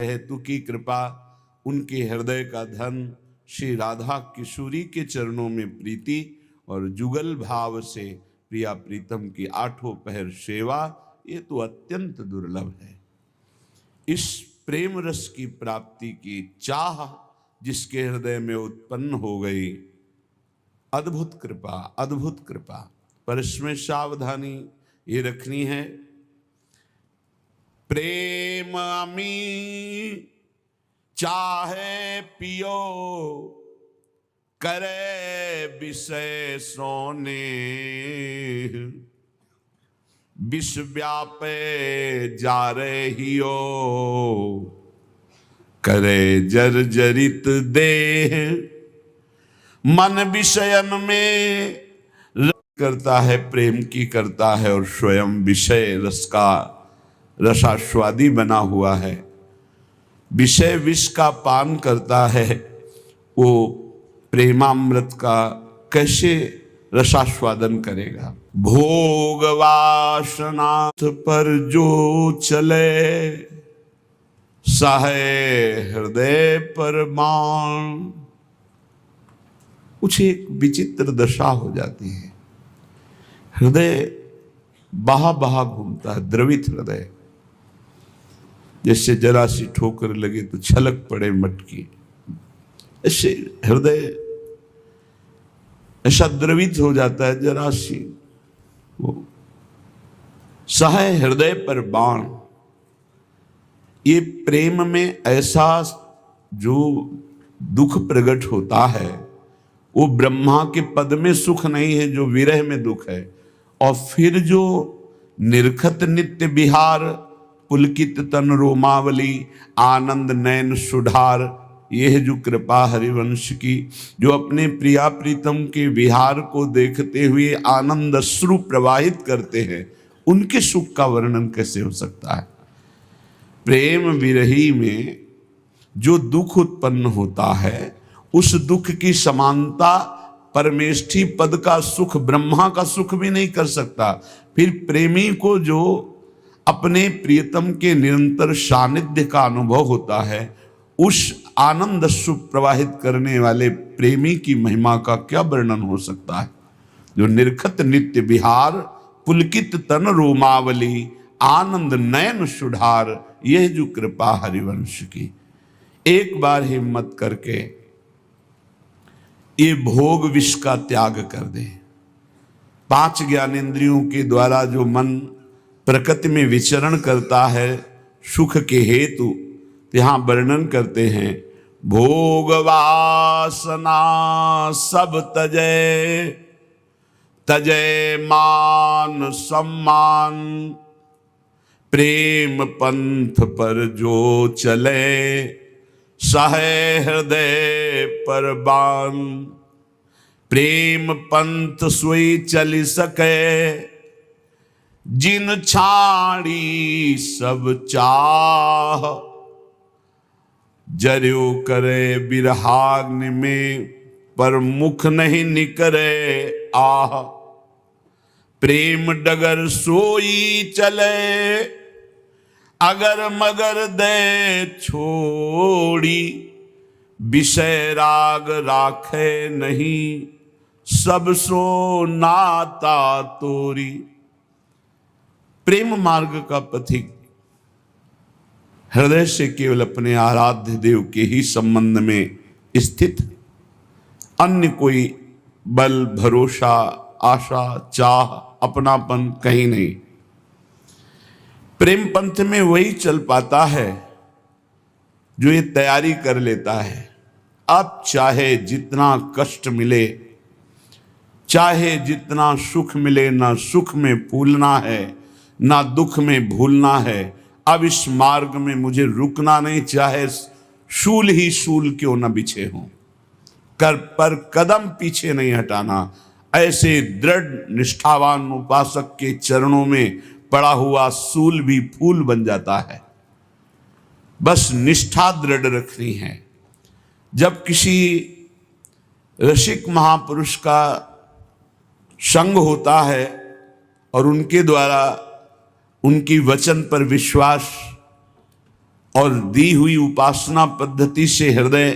हेतु की कृपा, उनके हृदय का धन, श्री राधा किशोरी के चरणों में प्रीति और जुगल भाव से प्रिया प्रीतम की आठों पहर सेवा, ये तो अत्यंत दुर्लभ है। इस प्रेम रस की प्राप्ति की चाह जिसके हृदय में उत्पन्न हो गई, अद्भुत कृपा, अद्भुत कृपा। पर इसमें सावधानी ये रखनी है, प्रेम अमी चाहे पियो, करे विषय सोने, विष व्यापे जा रहियो, करे जर्जरित देह, मन विषयन में करता है, प्रेम की करता है और स्वयं विषय रस का रसास्वादी बना हुआ है। विषय विष का पान करता है, वो प्रेमामृत का कैसे रसास्वादन करेगा। भोग वासना पर जो चले, सहे हृदय पर मान। कुछ एक विचित्र दशा हो जाती है, हृदय बहा बहा घूमता है, द्रवित हृदय, जैसे जरा सी ठोकर लगे तो छलक पड़े मटकी, ऐसे हृदय ऐसा द्रवित हो जाता है जरा सी। वो सहे हृदय पर बाण, ये प्रेम में ऐसा जो दुख प्रकट होता है, वो ब्रह्मा के पद में सुख नहीं है, जो विरह में दुख है। और फिर जो निर्खत नित्य विहार, पुलकित तन रोमावली, आनंद नयन सुधार, ये है जो कृपा हरिवंश की, जो अपने प्रिया प्रीतम के विहार को देखते हुए आनंद अश्रु प्रवाहित करते हैं, उनके सुख का वर्णन कैसे हो सकता है। प्रेम विरही में जो दुख उत्पन्न होता है, उस दुख की समानता परमेष्ठी पद का सुख, ब्रह्मा का सुख भी नहीं कर सकता। फिर प्रेमी को जो अपने प्रियतम के निरंतर सानिध्य का अनुभव होता है, उस आनंद सुख प्रवाहित करने वाले प्रेमी की महिमा का क्या वर्णन हो सकता है। जो निर्खत नित्य विहार, पुलकित तन रोमावली, आनंद नयन सुधार, यह जो कृपा हरिवंश की। एक बार हिम्मत करके ये भोग विष का त्याग कर दे। 5 ज्ञानेंद्रियों के द्वारा जो मन प्रकृति में विचरण करता है सुख के हेतु, यहाँ वर्णन करते हैं, भोग वासना सब तजय, तजय मान सम्मान, प्रेम पंथ पर जो चले, सहे हृदय पर बान। प्रेम पंथ सोई चल सके, जिन छाड़ी सब चाह, जर्यो करे बिरहाग्नि में, पर मुख नहीं निकरे आह। प्रेम डगर सोई चले, अगर मगर दे छोड़ी, विषय राग राखे नहीं, सब सो नाता तोरी। प्रेम मार्ग का पथिक हृदय से केवल अपने आराध्य देव के ही संबंध में स्थित, अन्य कोई बल भरोसा आशा चाह अपनापन कहीं नहीं। प्रेम पंथ में वही चल पाता है जो ये तैयारी कर लेता है, अब चाहे जितना कष्ट मिले, चाहे जितना सुख मिले, ना सुख में फूलना है ना दुख में भूलना है। अब इस मार्ग में मुझे रुकना नहीं, चाहे शूल ही शूल क्यों न बिछे हों, कर पर कदम पीछे नहीं हटाना। ऐसे दृढ़ निष्ठावान उपासक के चरणों में पड़ा हुआ सूल भी फूल बन जाता है। बस निष्ठा दृढ़ रखनी है। जब किसी रसिक महापुरुष का संग होता है और उनके द्वारा उनकी वचन पर विश्वास और दी हुई उपासना पद्धति से हृदय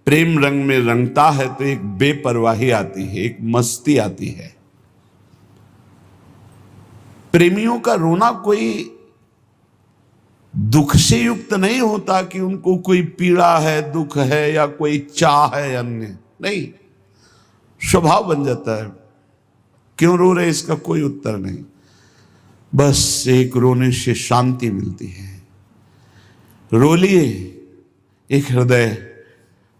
प्रेम रंग में रंगता है तो एक बेपरवाही आती है, एक मस्ती आती है। प्रेमियों का रोना कोई दुख से युक्त नहीं होता कि उनको कोई पीड़ा है, दुख है या कोई चाह है अन्य, नहीं, स्वभाव बन जाता है। क्यों रो रहे इसका कोई उत्तर नहीं, बस एक रोने से शांति मिलती है। रो लिए, एक हृदय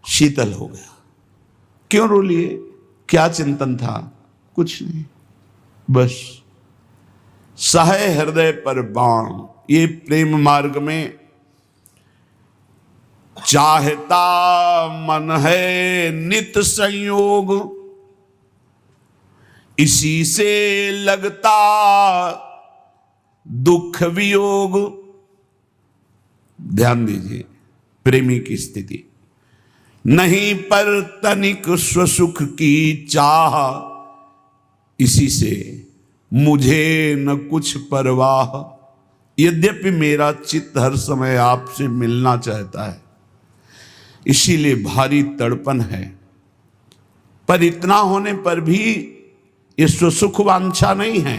शीतल हो गया। क्यों रो लिए, क्या चिंतन था, कुछ नहीं, बस सहे हृदय पर बाण। ये प्रेम मार्ग में चाहता मन है नित संयोग, इसी से लगता दुख वियोग। ध्यान दीजिए, प्रेमी की स्थिति नहीं पर तनिक स्वसुख की चाह, इसी से मुझे न कुछ परवाह। यद्यपि मेरा चित्त हर समय आपसे मिलना चाहता है, इसीलिए भारी तड़पन है, पर इतना होने पर भी ये स्वसुख वांछा नहीं है।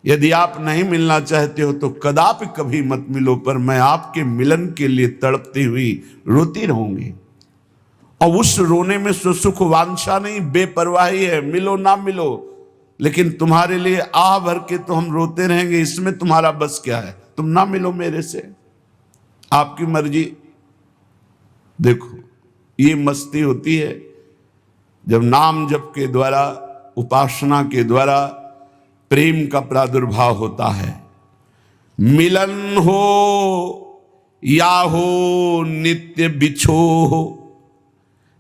यदि आप नहीं मिलना चाहते हो तो कदापि कभी मत मिलो, पर मैं आपके मिलन के लिए तड़पती हुई रोती रहूंगी। और उस रोने में सुख वांछा नहीं, बेपरवाही है, मिलो ना मिलो, लेकिन तुम्हारे लिए आह भर के तो हम रोते रहेंगे, इसमें तुम्हारा बस क्या है, तुम ना मिलो मेरे से, आपकी मर्जी। देखो ये मस्ती होती है जब नाम जप के द्वारा, उपासना के द्वारा प्रेम का प्रादुर्भाव होता है। मिलन हो या हो नित्य बिछो हो,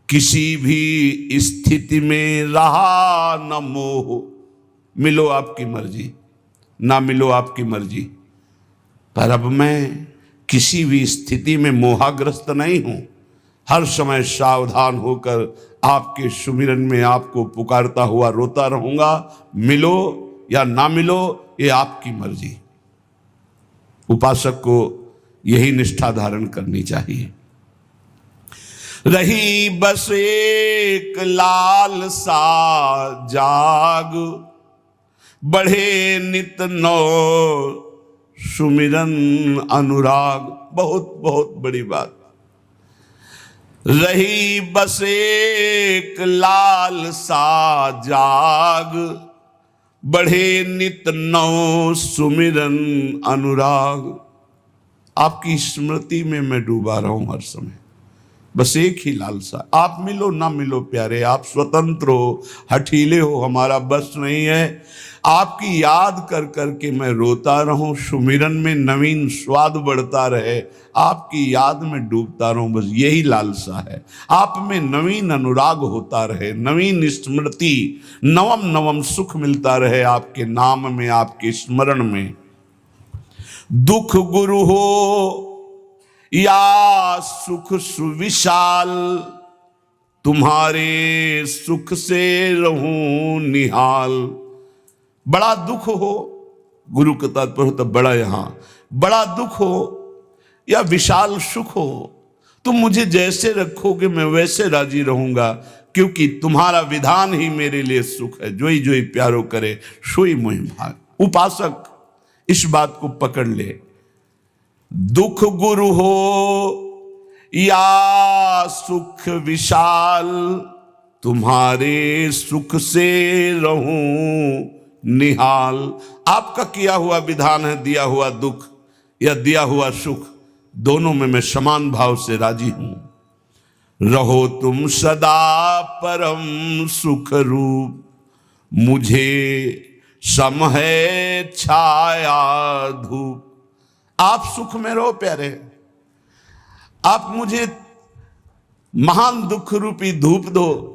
किसी भी स्थिति में रहा न मोह। मिलो आपकी मर्जी, ना मिलो आपकी मर्जी, पर अब मैं किसी भी स्थिति में मोहाग्रस्त नहीं हूं। हर समय सावधान होकर आपके सुमिरन में आपको पुकारता हुआ रोता रहूंगा। मिलो या ना मिलो ये आपकी मर्जी। उपासक को यही निष्ठा धारण करनी चाहिए। रही बस एक लाल सा जाग, बढ़े नित नौ सुमिरन अनुराग। बहुत बहुत बड़ी बात। रही बस एक लाल सा जाग, बढ़े नित नौ सुमिरन अनुराग। आपकी स्मृति में मैं डूबा रहा हूं हर समय, बस एक ही लालसा, आप मिलो ना मिलो प्यारे, आप स्वतंत्र हो, हठीले हो, हमारा बस नहीं है। आपकी याद कर करके मैं रोता रहूं, सुमिरन में नवीन स्वाद बढ़ता रहे, आपकी याद में डूबता रहूं, बस यही लालसा है। आप में नवीन अनुराग होता रहे, नवीन स्मृति, नवम नवम सुख मिलता रहे आपके नाम में, आपके स्मरण में। दुख गुरु हो या सुख सुविशाल, तुम्हारे सुख से रहूं निहाल। बड़ा दुख हो, गुरु का तात्पर्य होता बड़ा, यहां बड़ा दुख हो या विशाल सुख हो, तुम मुझे जैसे रखोगे मैं वैसे राजी रहूंगा, क्योंकि तुम्हारा विधान ही मेरे लिए सुख है। जोई जोई प्यारो करे सोई मोहि भाग। उपासक इस बात को पकड़ ले। दुख गुरु हो या सुख विशाल, तुम्हारे सुख से रहूं निहाल। आपका किया हुआ विधान है, दिया हुआ दुख या दिया हुआ सुख, दोनों में मैं समान भाव से राजी हूं। रहो तुम सदा परम सुख रूप, मुझे सम है छाया धूप। आप सुख में रहो प्यारे, आप मुझे महान दुख रूपी धूप दो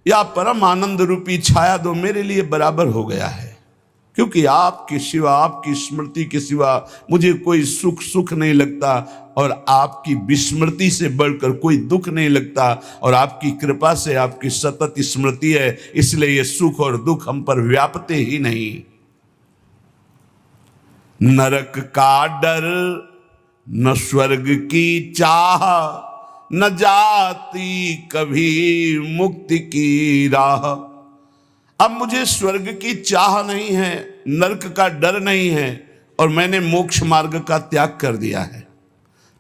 या परम आनंद रूपी छाया दो, मेरे लिए बराबर हो गया है। क्योंकि आपके सिवा, आपकी स्मृति के सिवा मुझे कोई सुख सुख नहीं लगता, और आपकी विस्मृति से बढ़कर कोई दुख नहीं लगता, और आपकी कृपा से आपकी सतत स्मृति है, इसलिए ये सुख और दुख हम पर व्यापते ही नहीं। नरक का डर न स्वर्ग की चाह न जाती कभी मुक्ति की राह। अब मुझे स्वर्ग की चाह नहीं है, नरक का डर नहीं है, और मैंने मोक्ष मार्ग का त्याग कर दिया है।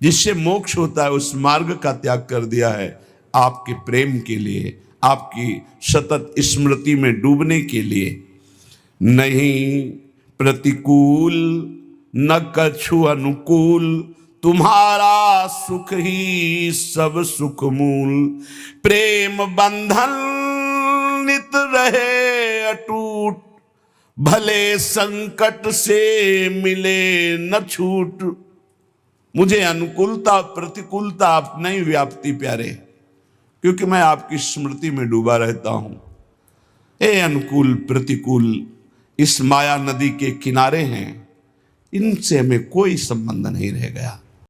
जिससे मोक्ष होता है उस मार्ग का त्याग कर दिया है, आपके प्रेम के लिए, आपकी सतत स्मृति में डूबने के लिए। नहीं प्रतिकूल न कछु अनुकूल, तुम्हारा सुख ही सब सुख मूल। प्रेम बंधन नित रहे अटूट, भले संकट से मिले न छूट। मुझे अनुकूलता प्रतिकूलता आप नहीं व्याप्ति प्यारे, क्योंकि मैं आपकी स्मृति में डूबा रहता हूं। ए अनुकूल प्रतिकूल इस माया नदी के किनारे हैं, इनसे हमें कोई संबंध नहीं रह गया।